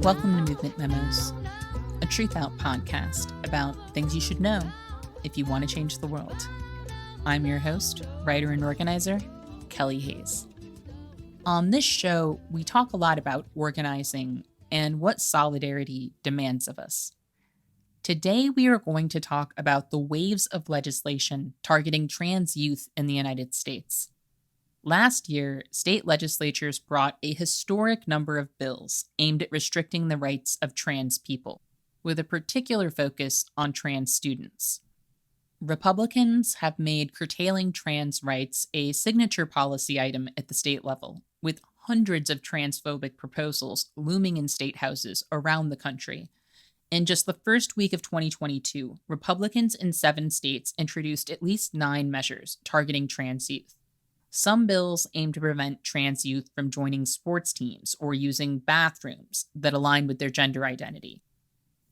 Welcome to Movement Memos, a TRUTHOUT podcast about things you should know if you want to change the world. I'm your host, writer and organizer, Kelly Hayes. On this show, we talk a lot about organizing and what solidarity demands of us. Today, we are going to talk about the waves of legislation targeting trans youth in the United States. Last year, state legislatures brought a historic number of bills aimed at restricting the rights of trans people, with a particular focus on trans students. Republicans have made curtailing trans rights a signature policy item at the state level, with hundreds of transphobic proposals looming in state houses around the country. In just the first week of 2022, Republicans in 7 states introduced at least 9 measures targeting trans youth. Some bills aim to prevent trans youth from joining sports teams or using bathrooms that align with their gender identity.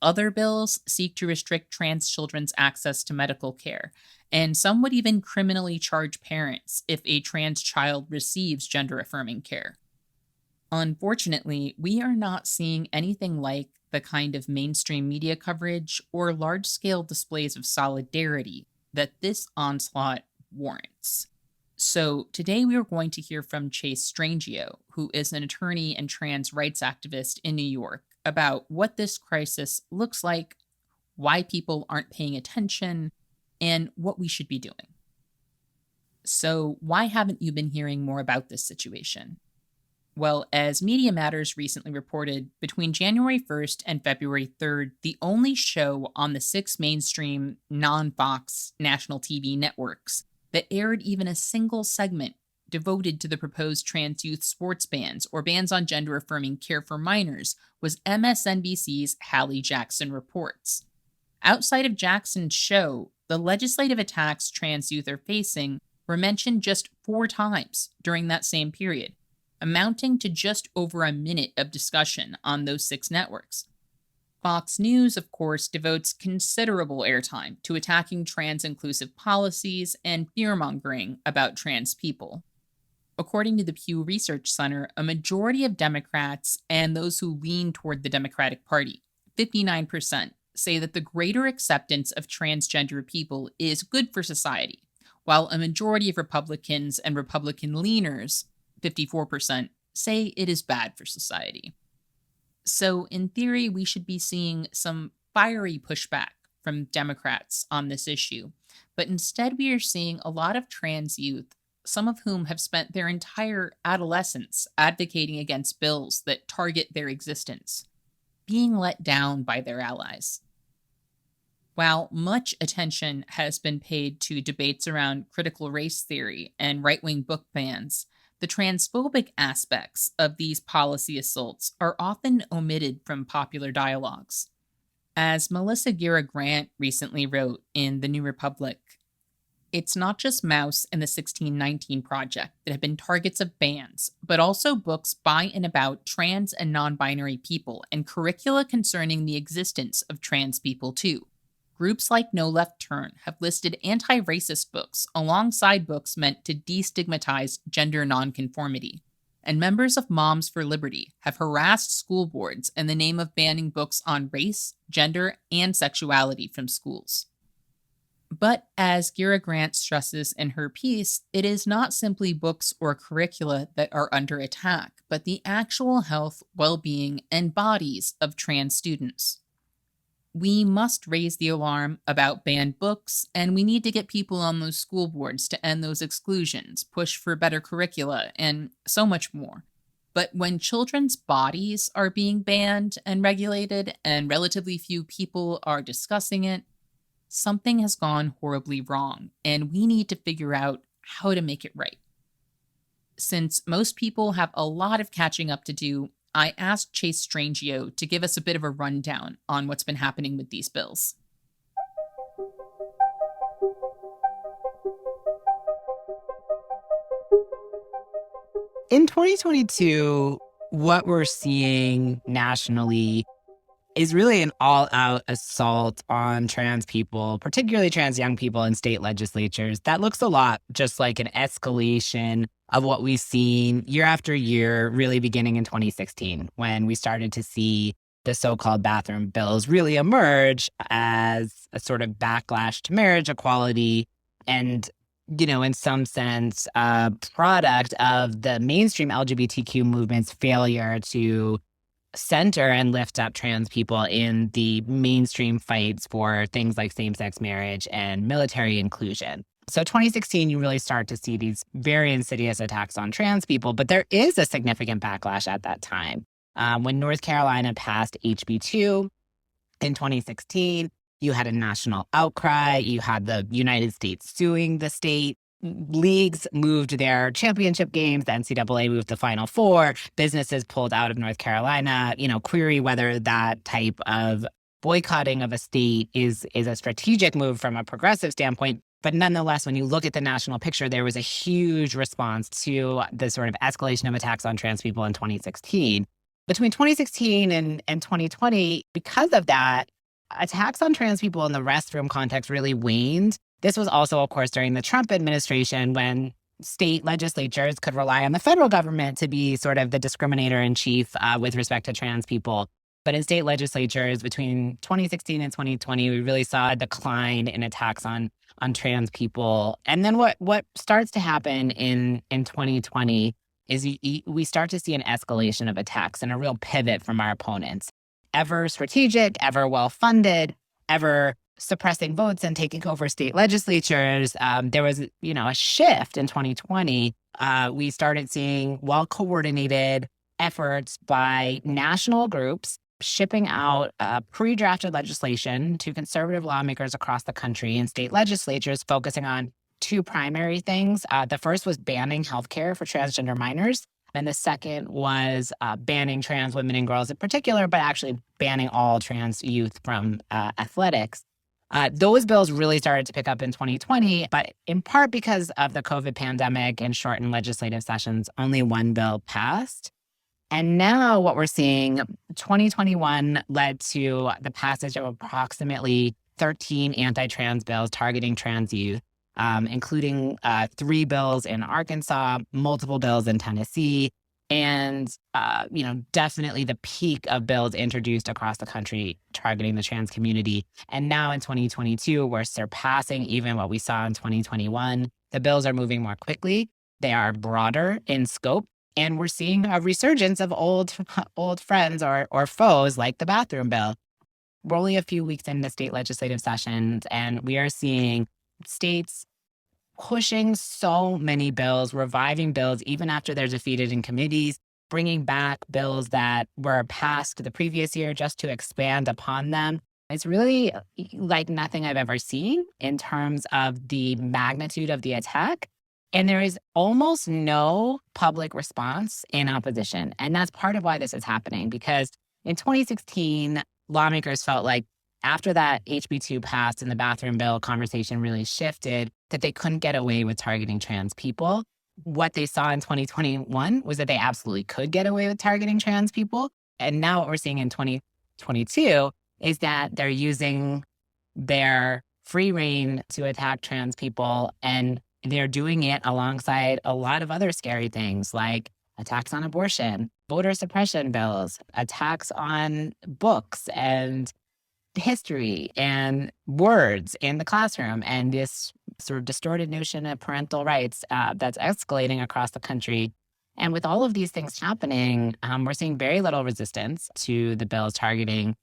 Other bills seek to restrict trans children's access to medical care, and some would even criminally charge parents if a trans child receives gender-affirming care. Unfortunately, we are not seeing anything like the kind of mainstream media coverage or large-scale displays of solidarity that this onslaught warrants. So today we are going to hear from Chase Strangio, who is an attorney and trans rights activist in New York, about what this crisis looks like, why people aren't paying attention, and what we should be doing. So why haven't you been hearing more about this situation? Well, as Media Matters recently reported, between January 1st and February 3rd, the only show on the 6 mainstream non-Fox national TV networks that aired even a single segment devoted to the proposed trans youth sports bans or bans on gender-affirming care for minors was MSNBC's Hallie Jackson Reports. Outside of Jackson's show, the legislative attacks trans youth are facing were mentioned just 4 times during that same period, amounting to just over a minute of discussion on those 6 networks. Fox News, of course, devotes considerable airtime to attacking trans-inclusive policies and fear-mongering about trans people. According to the Pew Research Center, a majority of Democrats and those who lean toward the Democratic Party, 59%, say that the greater acceptance of transgender people is good for society, while a majority of Republicans and Republican leaners, 54%, say it is bad for society. So, in theory, we should be seeing some fiery pushback from Democrats on this issue. But instead, we are seeing a lot of trans youth, some of whom have spent their entire adolescence advocating against bills that target their existence, being let down by their allies. While much attention has been paid to debates around critical race theory and right-wing book bans, the transphobic aspects of these policy assaults are often omitted from popular dialogues. As Melissa Gira Grant recently wrote in The New Republic, it's not just Mouse and the 1619 Project that have been targets of bans, but also books by and about trans and non-binary people and curricula concerning the existence of trans people too. Groups like No Left Turn have listed anti-racist books alongside books meant to destigmatize gender nonconformity. And members of Moms for Liberty have harassed school boards in the name of banning books on race, gender, and sexuality from schools. But as Gira Grant stresses in her piece, it is not simply books or curricula that are under attack, but the actual health, well-being, and bodies of trans students. We must raise the alarm about banned books, and we need to get people on those school boards to end those exclusions, push for better curricula, and so much more. But when children's bodies are being banned and regulated, and relatively few people are discussing it, something has gone horribly wrong, and we need to figure out how to make it right. Since most people have a lot of catching up to do, I asked Chase Strangio to give us a bit of a rundown on what's been happening with these bills. In 2022, what we're seeing nationally is really an all-out assault on trans people, particularly trans young people in state legislatures. That looks a lot just like an escalation of what we've seen year after year, really beginning in 2016, when we started to see the so-called bathroom bills really emerge as a sort of backlash to marriage equality and, in some sense, a product of the mainstream LGBTQ movement's failure to center and lift up trans people in the mainstream fights for things like same-sex marriage and military inclusion. So 2016, you really start to see these very insidious attacks on trans people, but there is a significant backlash at that time. When North Carolina passed HB2 in 2016, you had a national outcry. You had the United States suing the state. Leagues moved their championship games. The NCAA moved the Final Four. Businesses pulled out of North Carolina. Query whether that type of boycotting of a state is a strategic move from a progressive standpoint. But nonetheless, when you look at the national picture, there was a huge response to the sort of escalation of attacks on trans people in 2016. Between 2016 and 2020, because of that, attacks on trans people in the restroom context really waned. This was also, of course, during the Trump administration when state legislatures could rely on the federal government to be sort of the discriminator in chief with respect to trans people. But in state legislatures between 2016 and 2020, we really saw a decline in attacks on trans people. And then what starts to happen in 2020 is we start to see an escalation of attacks and a real pivot from our opponents. Ever strategic, ever well-funded, ever suppressing votes and taking over state legislatures. There was, a shift in 2020. We started seeing well-coordinated efforts by national groups shipping out pre-drafted legislation to conservative lawmakers across the country and state legislatures focusing on two primary things. The first was banning healthcare for transgender minors. And the second was banning trans women and girls in particular, but actually banning all trans youth from athletics. Those bills really started to pick up in 2020, but in part because of the COVID pandemic and shortened legislative sessions, only one bill passed. And now what we're seeing, 2021 led to the passage of approximately 13 anti-trans bills targeting trans youth, including 3 bills in Arkansas, multiple bills in Tennessee, and definitely the peak of bills introduced across the country targeting the trans community. And now in 2022, we're surpassing even what we saw in 2021. The bills are moving more quickly. They are broader in scope. And we're seeing a resurgence of old friends or foes like the bathroom bill. We're only a few weeks into state legislative sessions, and we are seeing states pushing so many bills, reviving bills even after they're defeated in committees, bringing back bills that were passed the previous year just to expand upon them. It's really like nothing I've ever seen in terms of the magnitude of the attack. And there is almost no public response in opposition. And that's part of why this is happening, because in 2016, lawmakers felt like after that HB2 passed and the bathroom bill conversation really shifted, that they couldn't get away with targeting trans people. What they saw in 2021 was that they absolutely could get away with targeting trans people. And now what we're seeing in 2022 is that they're using their free reign to attack trans people, and they're doing it alongside a lot of other scary things like attacks on abortion, voter suppression bills, attacks on books and history and words in the classroom, and this sort of distorted notion of parental rights that's escalating across the country. And with all of these things happening, we're seeing very little resistance to the bills targeting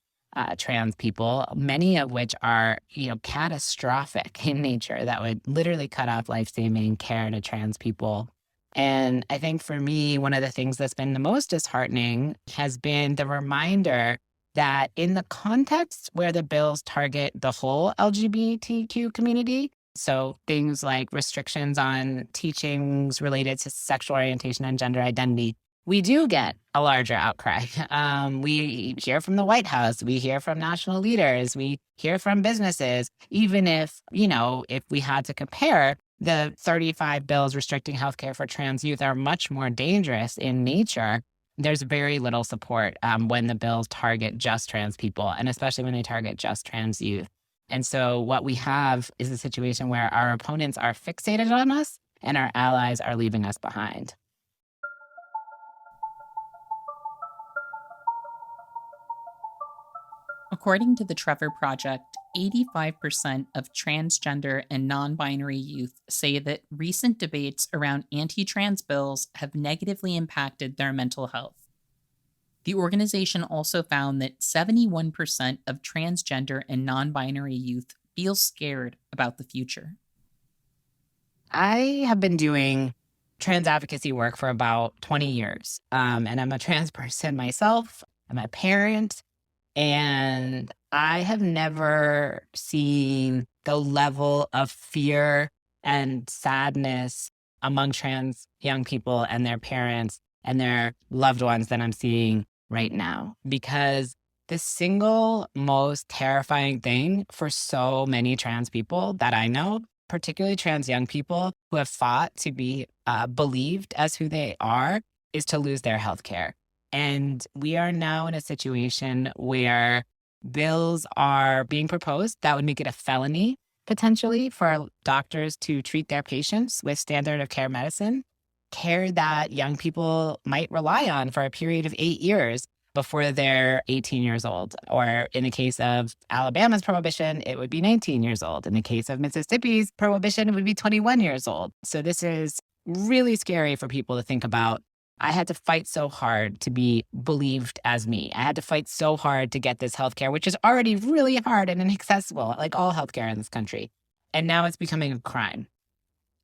trans people, many of which are, catastrophic in nature that would literally cut off life-saving care to trans people. And I think for me, one of the things that's been the most disheartening has been the reminder that in the context where the bills target the whole LGBTQ community, so things like restrictions on teachings related to sexual orientation and gender identity, we do get a larger outcry. We hear from the White House, we hear from national leaders, we hear from businesses, even if, if we had to compare, the 35 bills restricting healthcare for trans youth are much more dangerous in nature. There's very little support when the bills target just trans people, and especially when they target just trans youth. And so what we have is a situation where our opponents are fixated on us and our allies are leaving us behind. According to the Trevor Project, 85% of transgender and non binary youth say that recent debates around anti trans bills have negatively impacted their mental health. The organization also found that 71% of transgender and non binary youth feel scared about the future. I have been doing trans advocacy work for about 20 years. And I'm a trans person myself. I'm a parent. And I have never seen the level of fear and sadness among trans young people and their parents and their loved ones that I'm seeing right now. Because the single most terrifying thing for so many trans people that I know, particularly trans young people who have fought to be believed as who they are, is to lose their health care. And we are now in a situation where bills are being proposed that would make it a felony potentially for doctors to treat their patients with standard of care medicine, care that young people might rely on for a period of 8 years before they're 18 years old. Or in the case of Alabama's prohibition, it would be 19 years old. In the case of Mississippi's prohibition, it would be 21 years old. So this is really scary for people to think about. I had to fight so hard to be believed as me. I had to fight so hard to get this healthcare, which is already really hard and inaccessible, like all healthcare in this country. And now it's becoming a crime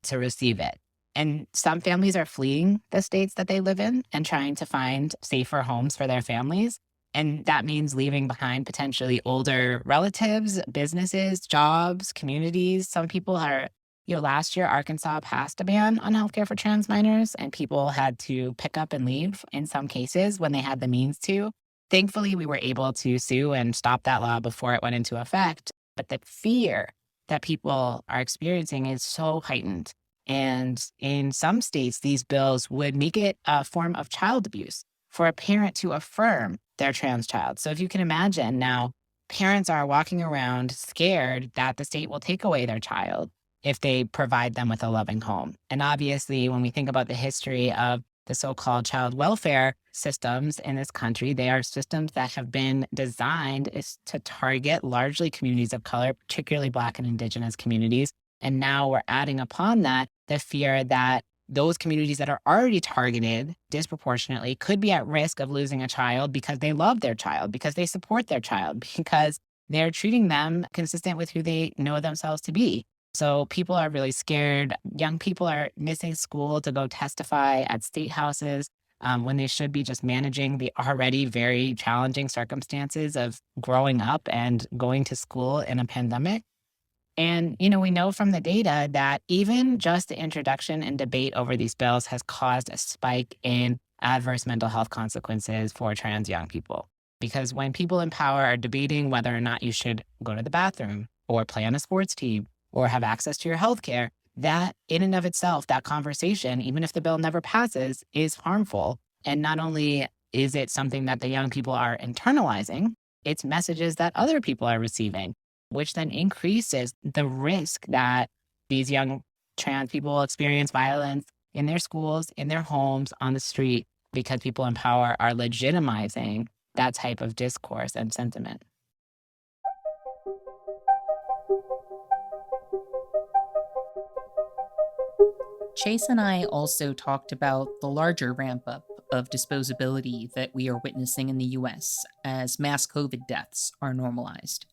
to receive it. And some families are fleeing the states that they live in and trying to find safer homes for their families. And that means leaving behind potentially older relatives, businesses, jobs, communities. Some people are, last year, Arkansas passed a ban on healthcare for trans minors, and people had to pick up and leave in some cases when they had the means to. Thankfully, we were able to sue and stop that law before it went into effect. But the fear that people are experiencing is so heightened. And in some states, these bills would make it a form of child abuse for a parent to affirm their trans child. So if you can imagine now, parents are walking around scared that the state will take away their child if they provide them with a loving home. And obviously, when we think about the history of the so-called child welfare systems in this country, they are systems that have been designed to target largely communities of color, particularly Black and Indigenous communities. And now we're adding upon that the fear that those communities that are already targeted disproportionately could be at risk of losing a child because they love their child, because they support their child, because they're treating them consistent with who they know themselves to be. So people are really scared. Young people are missing school to go testify at state houses when they should be just managing the already very challenging circumstances of growing up and going to school in a pandemic. And, we know from the data that even just the introduction and debate over these bills has caused a spike in adverse mental health consequences for trans young people. Because when people in power are debating whether or not you should go to the bathroom or play on a sports team or have access to your health care, that in and of itself, that conversation, even if the bill never passes, is harmful. And not only is it something that the young people are internalizing, it's messages that other people are receiving, which then increases the risk that these young trans people will experience violence in their schools, in their homes, on the street, because people in power are legitimizing that type of discourse and sentiment. Chase and I also talked about the larger ramp up of disposability that we are witnessing in the US as mass COVID deaths are normalized.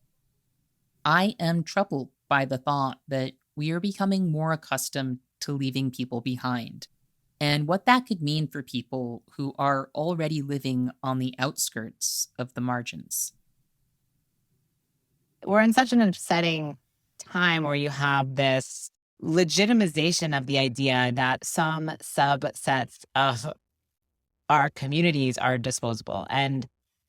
I am troubled by the thought that we are becoming more accustomed to leaving people behind, and what that could mean for people who are already living on the outskirts of the margins. We're in such an upsetting time where you have this legitimization of the idea that some subsets of our communities are disposable. And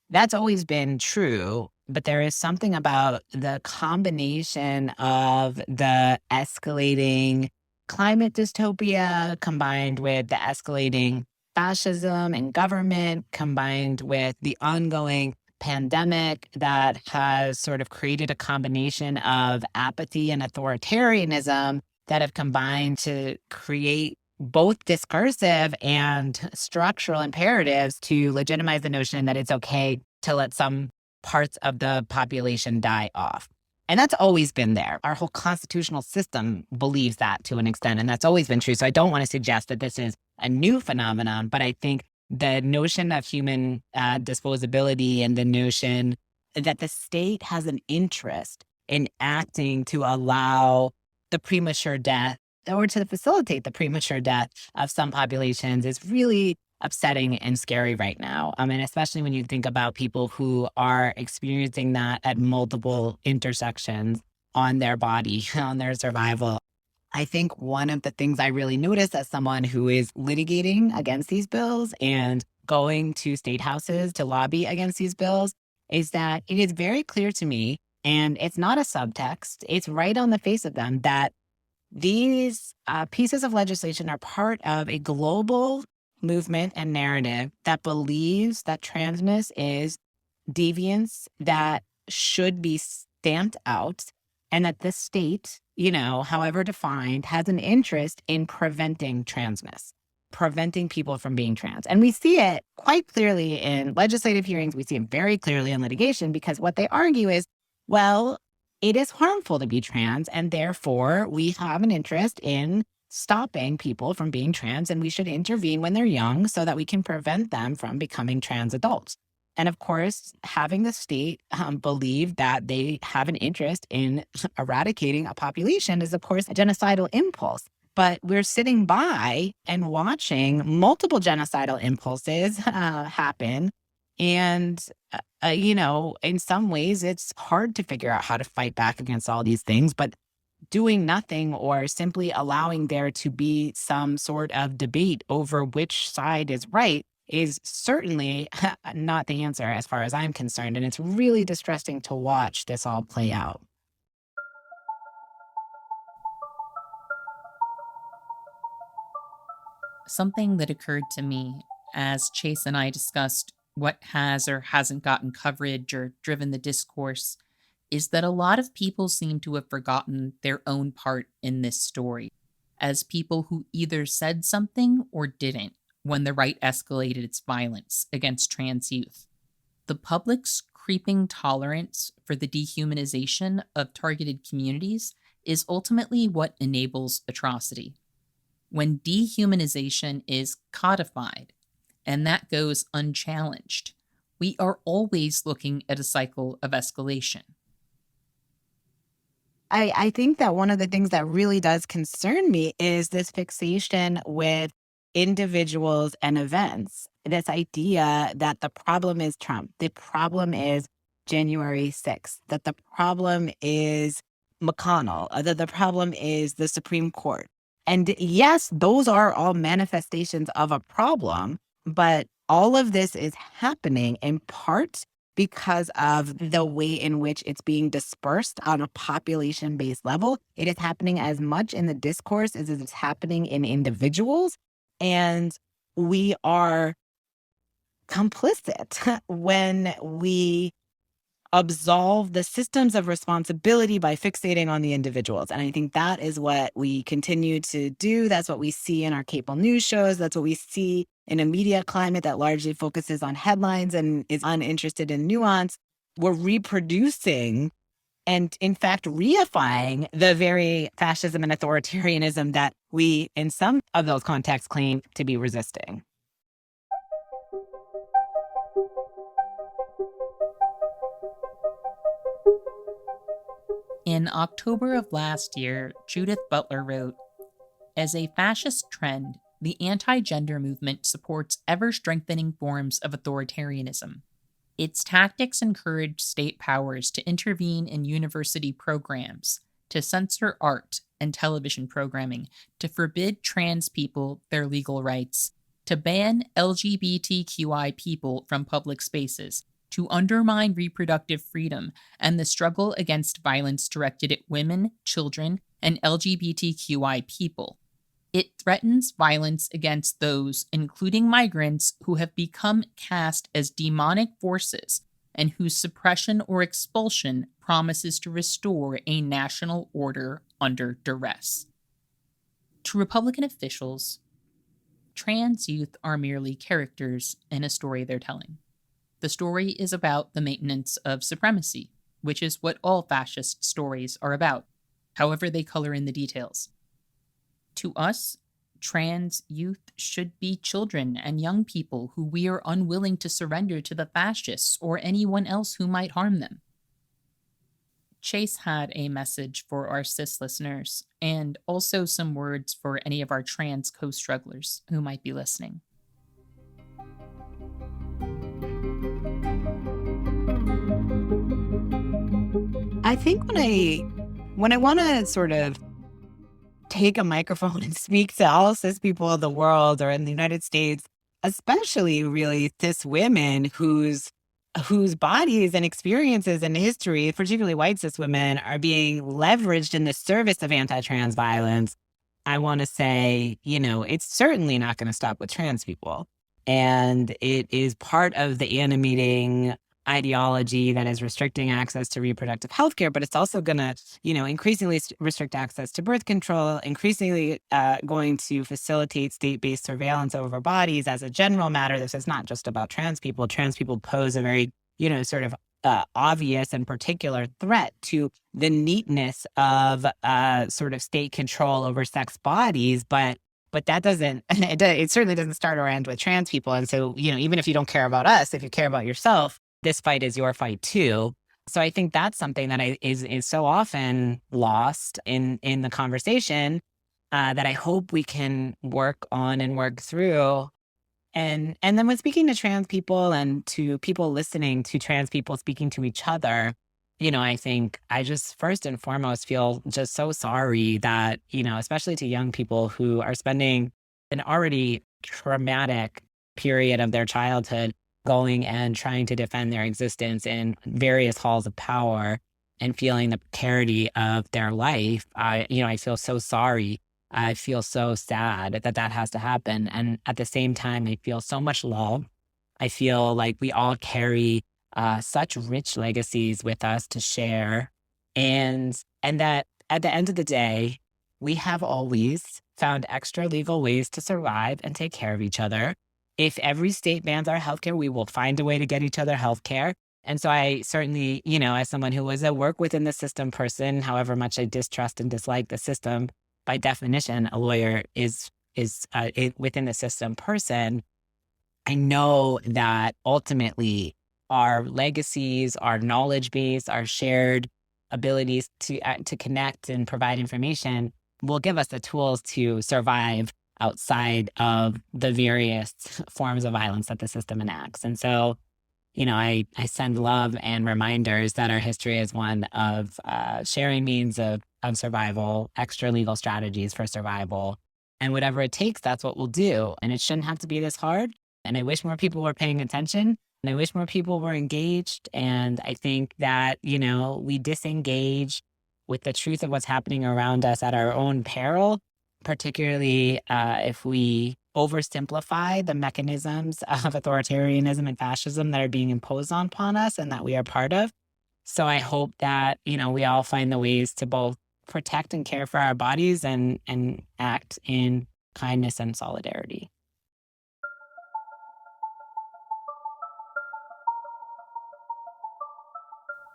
that's always been true, but there is something about the combination of the escalating climate dystopia combined with the escalating fascism and government, combined with the ongoing pandemic that has sort of created a combination of apathy and authoritarianism that have combined to create both discursive and structural imperatives to legitimize the notion that it's okay to let some parts of the population die off. And that's always been there. Our whole constitutional system believes that to an extent, and that's always been true. So I don't want to suggest that this is a new phenomenon, but I think the notion of human disposability and the notion that the state has an interest in acting to allow the premature death or to facilitate the premature death of some populations is really upsetting and scary right now. And especially when you think about people who are experiencing that at multiple intersections on their body, on their survival. I think one of the things I really notice as someone who is litigating against these bills and going to state houses to lobby against these bills is that it is very clear to me, and it's not a subtext, it's right on the face of them, that these pieces of legislation are part of a global movement and narrative that believes that transness is deviance that should be stamped out, and that the state, however defined, has an interest in preventing transness, preventing people from being trans. And we see it quite clearly in legislative hearings. We see it very clearly in litigation, because what they argue is, well, it is harmful to be trans, and therefore we have an interest in stopping people from being trans, and we should intervene when they're young so that we can prevent them from becoming trans adults. And of course, having the state believe that they have an interest in eradicating a population is, of course, a genocidal impulse. But we're sitting by and watching multiple genocidal impulses happen. And, in some ways, it's hard to figure out how to fight back against all these things. But doing nothing or simply allowing there to be some sort of debate over which side is right is certainly not the answer as far as I'm concerned. And it's really distressing to watch this all play out. Something that occurred to me as Chase and I discussed what has or hasn't gotten coverage or driven the discourse is that a lot of people seem to have forgotten their own part in this story as people who either said something or didn't when the right escalated its violence against trans youth. The public's creeping tolerance for the dehumanization of targeted communities is ultimately what enables atrocity. When dehumanization is codified, and that goes unchallenged, we are always looking at a cycle of escalation. I think that one of the things that really does concern me is this fixation with individuals and events. This idea that the problem is Trump, the problem is January 6th, that the problem is McConnell, that the problem is the Supreme Court. And yes, those are all manifestations of a problem, but all of this is happening in part because of the way in which it's being dispersed on a population-based level. It is happening as much in the discourse as it's happening in individuals. And we are complicit when we absolve the systems of responsibility by fixating on the individuals. And I think that is what we continue to do. That's what we see in our cable news shows. That's what we see in a media climate that largely focuses on headlines and is uninterested in nuance. We're reproducing and, in fact, reifying the very fascism and authoritarianism that we, in some of those contexts, claim to be resisting. In October of last year, Judith Butler wrote, "As a fascist trend, the anti-gender movement supports ever-strengthening forms of authoritarianism. Its tactics encourage state powers to intervene in university programs, to censor art and television programming, to forbid trans people their legal rights, to ban LGBTQI people from public spaces, to undermine reproductive freedom and the struggle against violence directed at women, children, and LGBTQI people. It threatens violence against those, including migrants, who have become cast as demonic forces and whose suppression or expulsion promises to restore a national order under duress." To Republican officials, trans youth are merely characters in a story they're telling. The story is about the maintenance of supremacy, which is what all fascist stories are about, however they color in the details. To us, trans youth should be children and young people who we are unwilling to surrender to the fascists or anyone else who might harm them. Chase had a message for our cis listeners and also some words for any of our trans co-strugglers who might be listening. I think when I want to sort of take a microphone and speak to all cis people of the world or in the United States, especially really cis women whose bodies and experiences and history, particularly white cis women, are being leveraged in the service of anti-trans violence, I want to say, it's certainly not going to stop with trans people. And it is part of the animating ideology that is restricting access to reproductive health care, but it's also going to, increasingly restrict access to birth control, increasingly going to facilitate state-based surveillance over bodies as a general matter. This is not just about trans people. Trans people pose a very, sort of obvious and particular threat to the neatness of sort of state control over sex bodies, but that doesn't, it certainly doesn't start or end with trans people. And so, even if you don't care about us, if you care about yourself, this fight is your fight too. So I think that's something that is so often lost in the conversation that I hope we can work on and work through. And then when speaking to trans people and to people listening to trans people speaking to each other, I think I just first and foremost feel just so sorry that, especially to young people who are spending an already traumatic period of their childhood going and trying to defend their existence in various halls of power and feeling the precarity of their life. I feel so sorry. I feel so sad that has to happen. And at the same time, I feel so much love. I feel like we all carry such rich legacies with us to share. And that at the end of the day, we have always found extra legal ways to survive and take care of each other. If every state bans our healthcare, we will find a way to get each other healthcare. And so I certainly, as someone who was a work within the system person, however much I distrust and dislike the system, by definition, a lawyer is within the system person. I know that ultimately our legacies, our knowledge base, our shared abilities to connect and provide information will give us the tools to survive outside of the various forms of violence that the system enacts. And so, I send love and reminders that our history is one of sharing means of survival, extra legal strategies for survival, and whatever it takes, that's what we'll do. And it shouldn't have to be this hard. And I wish more people were paying attention. And I wish more people were engaged. And I think that, we disengage with the truth of what's happening around us at our own peril, particularly if we oversimplify the mechanisms of authoritarianism and fascism that are being imposed upon us and that we are part of. So I hope that, we all find the ways to both protect and care for our bodies and act in kindness and solidarity.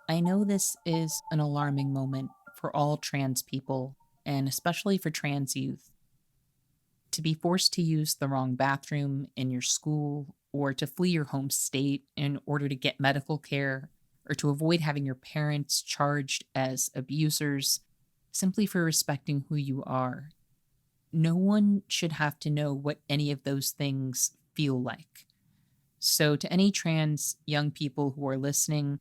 I know this is an alarming moment for all trans people, and especially for trans youth. To be forced to use the wrong bathroom in your school, or to flee your home state in order to get medical care, or to avoid having your parents charged as abusers simply for respecting who you are. No one should have to know what any of those things feel like. So, to any trans young people who are listening,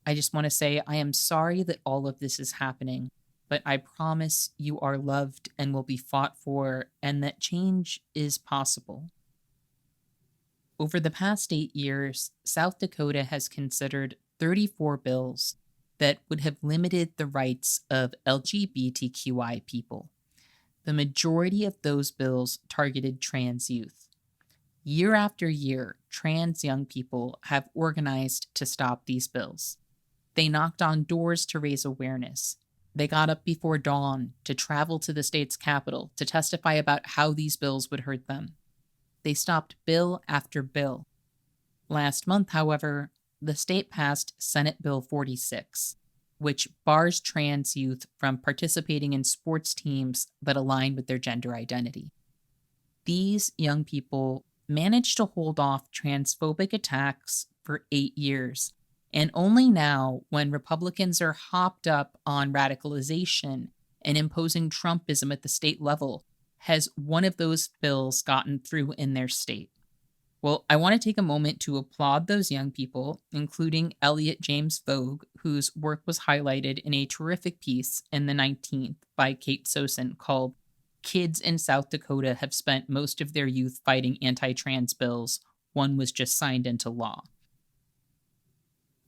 I just want to say I am sorry that all of this is happening, but I promise you are loved and will be fought for, and that change is possible. Over the past 8 years, South Dakota has considered 34 bills that would have limited the rights of LGBTQI people. The majority of those bills targeted trans youth. Year after year, trans young people have organized to stop these bills. They knocked on doors to raise awareness. They got up before dawn to travel to the state's capital to testify about how these bills would hurt them. They stopped bill after bill. Last month, however, the state passed Senate Bill 46, which bars trans youth from participating in sports teams that align with their gender identity. These young people managed to hold off transphobic attacks for 8 years, and only now, when Republicans are hopped up on radicalization and imposing Trumpism at the state level, has one of those bills gotten through in their state. Well, I want to take a moment to applaud those young people, including Elliot James Vogue, whose work was highlighted in a terrific piece in the 19th by Kate Sosin called "Kids in South Dakota Have Spent Most of Their Youth Fighting Anti-Trans Bills. One was just signed into law."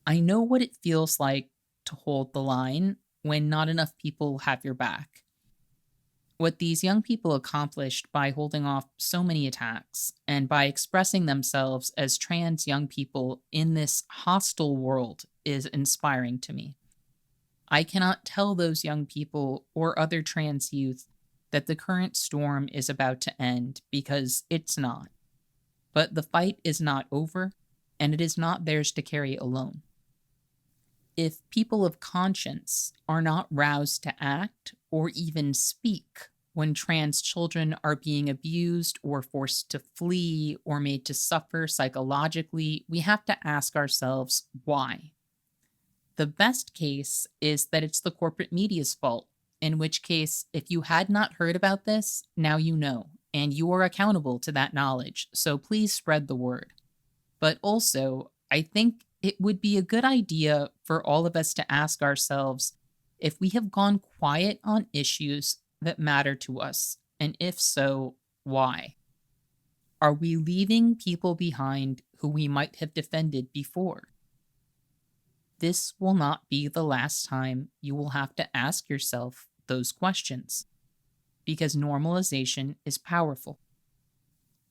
I know what it feels like to hold the line when not enough people have your back. What these young people accomplished by holding off so many attacks and by expressing themselves as trans young people in this hostile world is inspiring to me. I cannot tell those young people or other trans youth that the current storm is about to end, because it's not. But the fight is not over, and it is not theirs to carry alone. If people of conscience are not roused to act or even speak when trans children are being abused or forced to flee or made to suffer psychologically, we have to ask ourselves why. The best case is that it's the corporate media's fault, in which case, if you had not heard about this, now you know, and you are accountable to that knowledge, so please spread the word. But also, I think it would be a good idea for all of us to ask ourselves if we have gone quiet on issues that matter to us, and if so, why? Are we leaving people behind who we might have defended before? This will not be the last time you will have to ask yourself those questions, because normalization is powerful.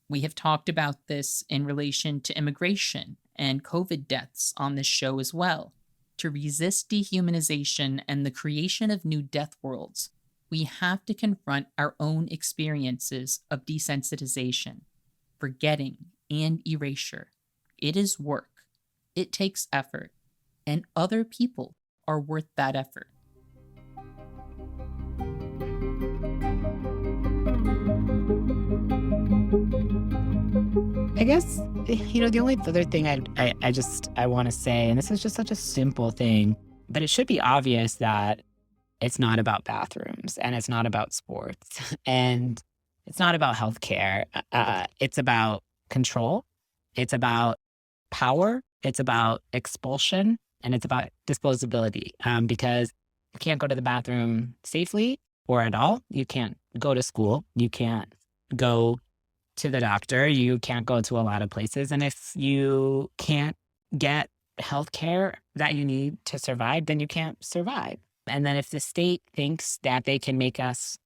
We have talked about this in relation to immigration and COVID deaths on this show as well. To resist dehumanization and the creation of new death worlds, we have to confront our own experiences of desensitization, forgetting, and erasure. It is work. It takes effort, and other people are worth that effort. I guess, the only other thing I want to say, and this is just such a simple thing, but it should be obvious that it's not about bathrooms, and it's not about sports, and it's not about healthcare. It's about control. It's about power. It's about expulsion, and it's about disposability. Because you can't go to the bathroom safely or at all. You can't go to school. You can't go to the doctor. You can't go to a lot of places. And if you can't get healthcare that you need to survive, then you can't survive. And then if the state thinks that they can make us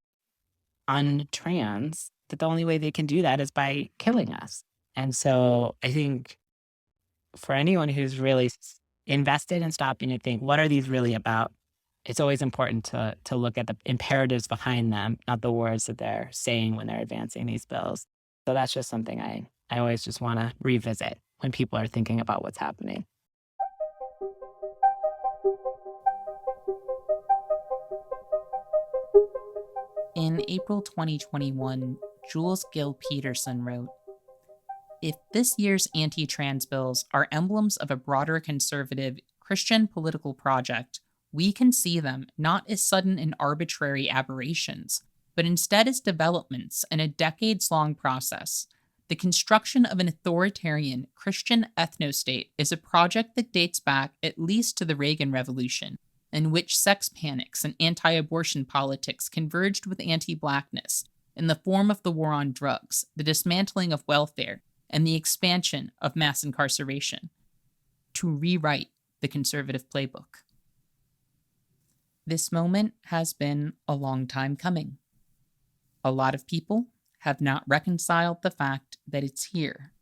untrans, that the only way they can do that is by killing us. And so I think for anyone who's really invested in stopping to think, what are these really about? It's always important to look at the imperatives behind them, not the words that they're saying when they're advancing these bills. So that's just something I always just want to revisit when people are thinking about what's happening. In April 2021, Jules Gill Peterson wrote, "If this year's anti-trans bills are emblems of a broader conservative Christian political project, we can see them not as sudden and arbitrary aberrations, but instead as developments in a decades-long process. The construction of an authoritarian Christian ethnostate is a project that dates back at least to the Reagan Revolution, in which sex panics and anti-abortion politics converged with anti-blackness in the form of the war on drugs, the dismantling of welfare, and the expansion of mass incarceration, to rewrite the conservative playbook. This moment has been a long time coming. A lot of people have not reconciled the fact that it's here.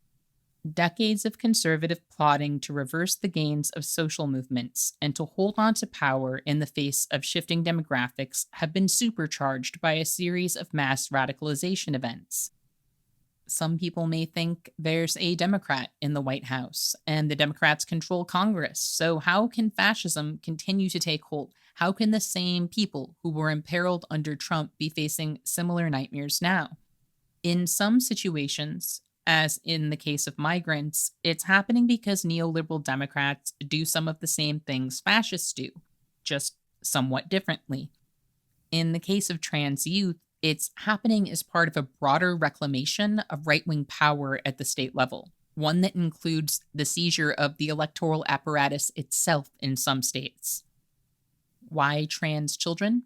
Decades of conservative plotting to reverse the gains of social movements and to hold on to power in the face of shifting demographics have been supercharged by a series of mass radicalization events. Some people may think there's a Democrat in the White House and the Democrats control Congress. So, how can fascism continue to take hold? How can the same people who were imperiled under Trump be facing similar nightmares now? In some situations, as in the case of migrants, it's happening because neoliberal Democrats do some of the same things fascists do, just somewhat differently. In the case of trans youth, it's happening as part of a broader reclamation of right wing power at the state level, one that includes the seizure of the electoral apparatus itself in some states. Why trans children?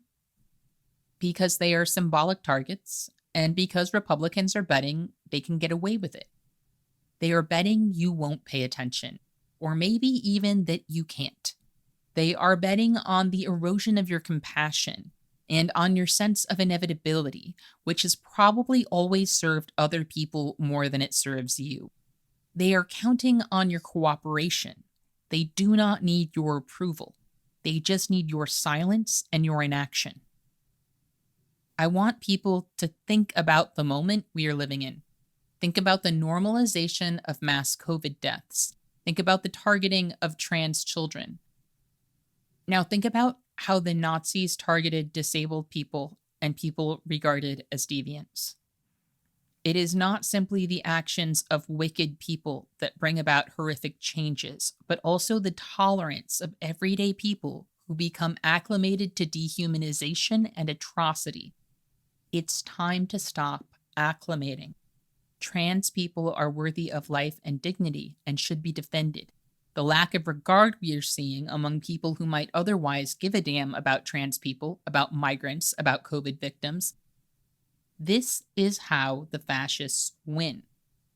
Because they are symbolic targets, and because Republicans are betting they can get away with it. They are betting you won't pay attention, or maybe even that you can't. They are betting on the erosion of your compassion and on your sense of inevitability, which has probably always served other people more than it serves you. They are counting on your cooperation. They do not need your approval. They just need your silence and your inaction. I want people to think about the moment we are living in. Think about the normalization of mass COVID deaths. Think about the targeting of trans children. Now think about how the Nazis targeted disabled people and people regarded as deviants. It is not simply the actions of wicked people that bring about horrific changes, but also the tolerance of everyday people who become acclimated to dehumanization and atrocity. It's time to stop acclimating. Trans people are worthy of life and dignity and should be defended. The lack of regard we are seeing among people who might otherwise give a damn about trans people, about migrants, about COVID victims. This is how the fascists win.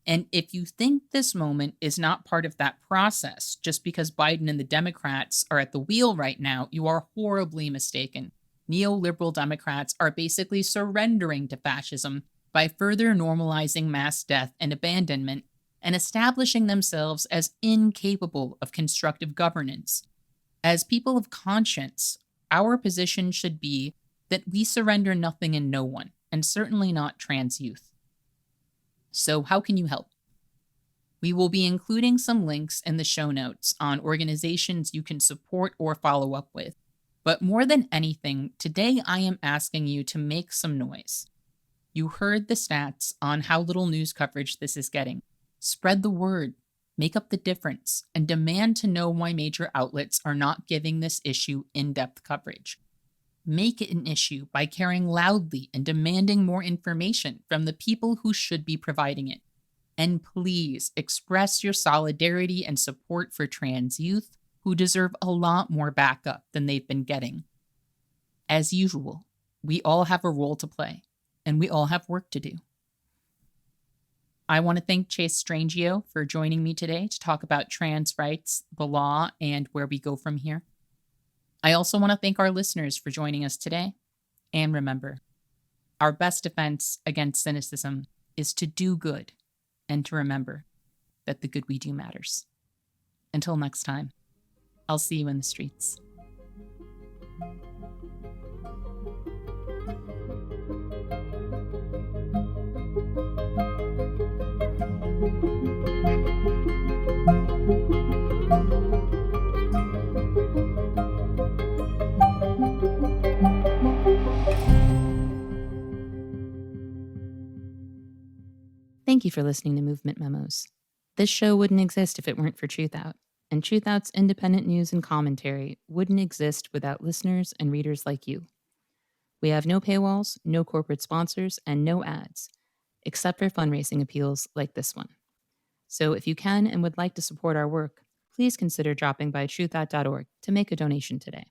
And if you think this moment is not part of that process, just because Biden and the Democrats are at the wheel right now, you are horribly mistaken. Neoliberal Democrats are basically surrendering to fascism by further normalizing mass death and abandonment and establishing themselves as incapable of constructive governance. As people of conscience, our position should be that we surrender nothing and no one, and certainly not trans youth. So how can you help? We will be including some links in the show notes on organizations you can support or follow up with. But more than anything, today I am asking you to make some noise. You heard the stats on how little news coverage this is getting. Spread the word, make up the difference, and demand to know why major outlets are not giving this issue in-depth coverage. Make it an issue by caring loudly and demanding more information from the people who should be providing it. And please express your solidarity and support for trans youth who deserve a lot more backup than they've been getting. As usual, we all have a role to play, and we all have work to do. I want to thank Chase Strangio for joining me today to talk about trans rights, the law, and where we go from here. I also want to thank our listeners for joining us today. And remember, our best defense against cynicism is to do good and to remember that the good we do matters. Until next time, I'll see you in the streets. Thank you for listening to Movement Memos. This show wouldn't exist if it weren't for TRUTHOUT, and TRUTHOUT's independent news and commentary wouldn't exist without listeners and readers like you. We have no paywalls, no corporate sponsors, and no ads, except for fundraising appeals like this one. So if you can and would like to support our work, please consider dropping by TRUTHOUT.org to make a donation today.